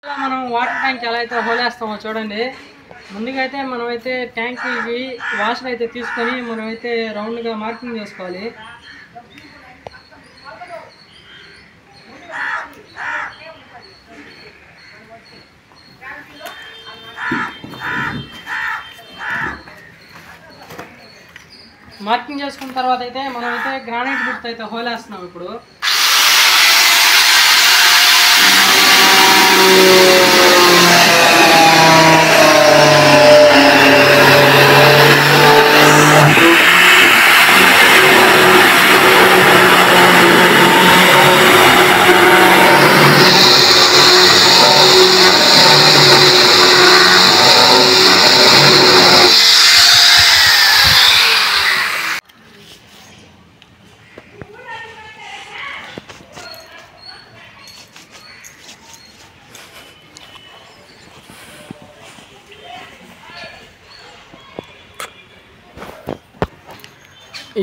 మనం water tank ఎలా అయితే హోలేస్తామో చూడండి. ముందుగా అయితే మనమైతే ట్యాంక్కి వాషర్ అయితే తీసుకొని మనమైతే రౌండ్గా మార్కింగ్ చేసుకోవాలి. మార్కింగ్ చేసుకున్న తర్వాత అయితే మనమైతే గ్రానైట్ బిట్తో అయితే హోలేస్తున్నాం. ఇప్పుడు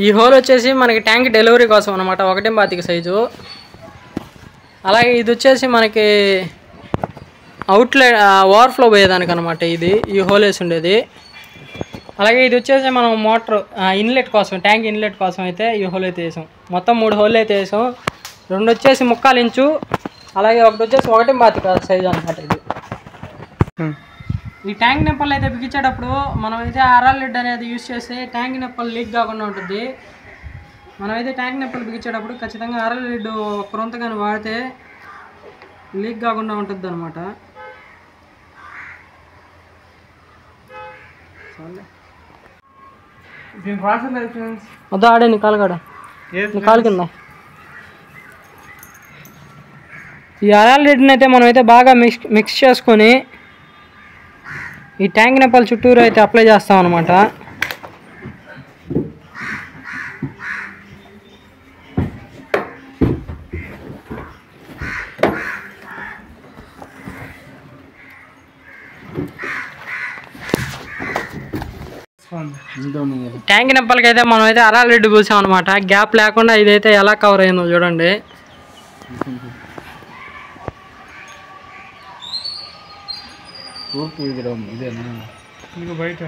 ఈ హోల్ వచ్చేసి మనకి ట్యాంక్ డెలివరీ కోసం అనమాట, 1.25 సైజు. అలాగే ఇది వచ్చేసి మనకి అవుట్లెట్ ఓవర్ఫ్లో పోయేదానికి అనమాట ఇది, ఈ హోల్ వేసి ఉండేది. అలాగే ఇది వచ్చేసి మనం మోటార్ ఇన్లెట్ కోసం, ట్యాంక్ ఇన్లెట్ కోసం అయితే ఈ హోల్ అయితే వేసాం. మొత్తం 3 హోల్ అయితే వేసాం. 2 వచ్చేసి 3/4 ఇంచు, అలాగే ఒకటి వచ్చేసి 1.25 సైజు అనమాట ఇది. ఈ ట్యాంక్ నిప్పలు అయితే బిగించేటప్పుడు మనమైతే ఆర్ఆర్ లిడ్ అనేది యూజ్ చేస్తే ట్యాంక్ నిప్పలు లీక్ కాకుండా ఉంటుంది. మనమైతే ట్యాంక్ నిప్పలు బిగించేటప్పుడు ఖచ్చితంగా ఆర్ఆర్ లిడ్ కొరంత కానీ వాడితే లీక్ కాకుండా ఉంటుంది అనమాట. వద్దా ఆడే నీ కాలు కాడ, నీ కాలు కింద. ఈ ఆర్ఆర్ లిడ్ని అయితే మనమైతే బాగా మిక్స్ చేసుకొని ఈ ట్యాంక్ నిప్పల చుట్టూరు అయితే అప్లై చేస్తాం అనమాట. ట్యాంక్ నిప్పలకి అయితే మనం అయితే ఆర్ఆర్ లిడ్ పూసాం అనమాట. గ్యాప్ లేకుండా ఇదైతే ఎలా కవర్ అయిందో చూడండి. ఇదేనా బయట